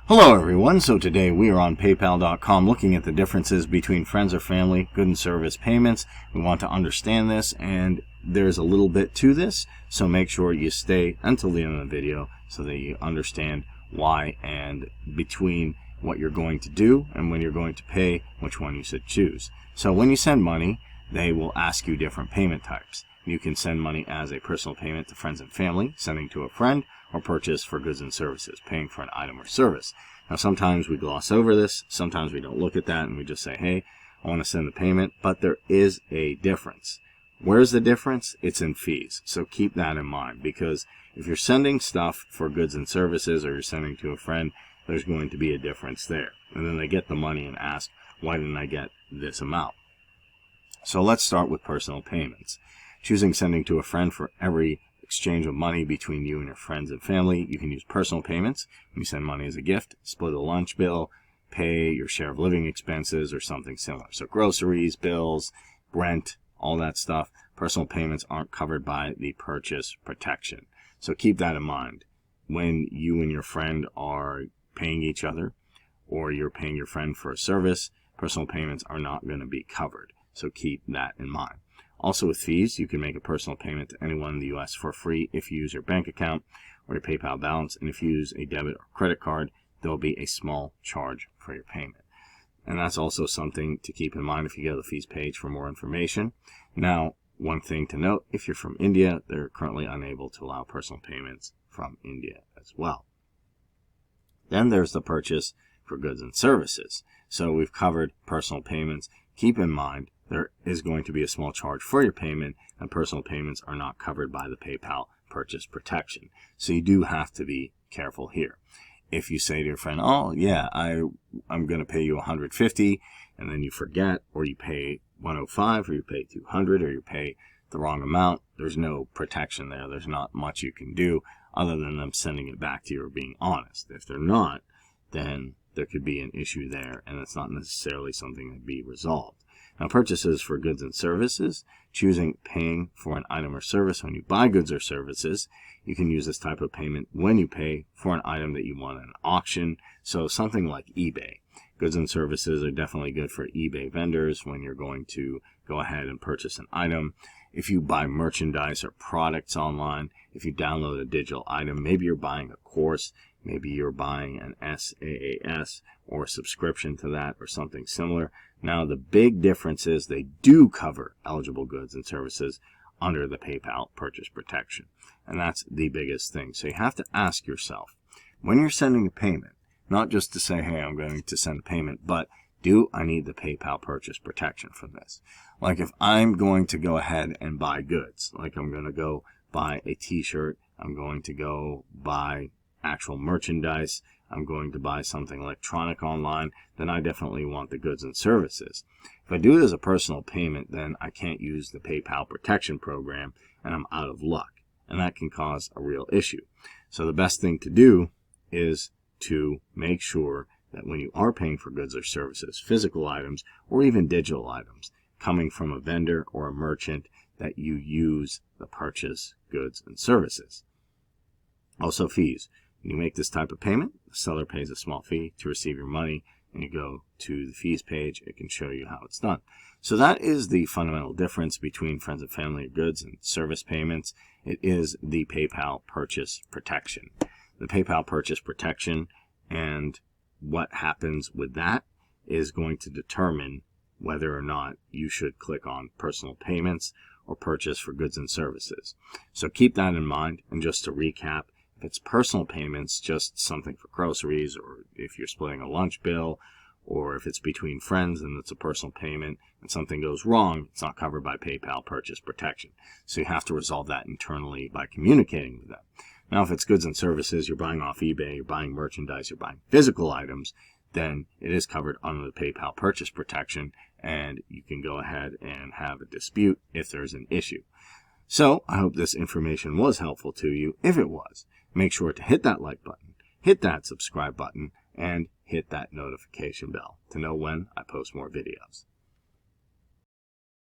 Hello everyone, so today we are on PayPal.com looking at the differences between friends or family, good and service payments. We want to understand this, and there's a little bit to this, so make sure you stay until the end of the video so that you understand why and between what you're going to do and when you're going to pay, which one you should choose. So when you send money, they will ask you different payment types. You can send money as a personal payment to friends and family, sending to a friend, or purchase for goods and services, paying for an item or service. Now sometimes we gloss over this, sometimes we don't look at that and we just say, hey, I want to send the payment, but there is a difference. Where's the difference? It's in fees. So keep that in mind, because if you're sending stuff for goods and services or you're sending to a friend, there's going to be a difference there. And then they get the money and ask, why didn't I get this amount? So let's start with personal payments. Choosing sending to a friend for every exchange of money between you and your friends and family. You can use personal payments. You send money as a gift, split a lunch bill, pay your share of living expenses or something similar. So groceries, bills, rent, all that stuff. Personal payments aren't covered by the purchase protection. So keep that in mind. When you and your friend are paying each other or you're paying your friend for a service, personal payments are not going to be covered. So keep that in mind. Also with fees, you can make a personal payment to anyone in the U.S. for free if you use your bank account or your PayPal balance. And if you use a debit or credit card, there will be a small charge for your payment. And that's also something to keep in mind if you go to the fees page for more information. Now, one thing to note, if you're from India, they're currently unable to allow personal payments from India as well. Then there's the purchase for goods and services. So we've covered personal payments. Keep in mind, there is going to be a small charge for your payment, and personal payments are not covered by the PayPal purchase protection. So you do have to be careful here. If you say to your friend, oh yeah, I'm going to pay you $150, and then you forget, or you pay $105, or you pay $200, or you pay the wrong amount, there's no protection there. There's not much you can do other than them sending it back to you or being honest. If they're not, then there could be an issue there, and it's not necessarily something that be resolved. Now, purchases for goods and services, choosing paying for an item or service when you buy goods or services. You can use this type of payment when you pay for an item that you want at an auction. So something like eBay. Goods and services are definitely good for eBay vendors when you're going to go ahead and purchase an item. If you buy merchandise or products online, if you download a digital item, maybe you're buying a course, maybe you're buying an SaaS or a subscription to that or something similar. Now, the big difference is they do cover eligible goods and services under the PayPal purchase protection. And that's the biggest thing. So you have to ask yourself, when you're sending a payment, not just to say, hey, I'm going to send a payment, but do I need the PayPal purchase protection for this? Like if I'm going to go ahead and buy goods, like I'm going to go buy a t-shirt, I'm going to go buy actual merchandise, I'm going to buy something electronic online, then I definitely want the goods and services. If I do it as a personal payment, then I can't use the PayPal protection program and I'm out of luck. And that can cause a real issue. So the best thing to do is to make sure that when you are paying for goods or services, physical items or even digital items, coming from a vendor or a merchant, that you use the purchase goods and services. Also fees. When you make this type of payment, the seller pays a small fee to receive your money, and you go to the fees page, it can show you how it's done. So that is the fundamental difference between friends and family goods and service payments. It is the PayPal purchase protection. The PayPal purchase protection and what happens with that is going to determine whether or not you should click on personal payments or purchase for goods and services. So keep that in mind, and just to recap, if it's personal payments, just something for groceries, or if you're splitting a lunch bill, or if it's between friends and it's a personal payment and something goes wrong, it's not covered by PayPal purchase protection. So you have to resolve that internally by communicating with them. Now, if it's goods and services, you're buying off eBay, you're buying merchandise, you're buying physical items, then it is covered under the PayPal purchase protection, and you can go ahead and have a dispute if there's an issue. So I hope this information was helpful to you. If it was, make sure to hit that like button, hit that subscribe button, and hit that notification bell to know when I post more videos.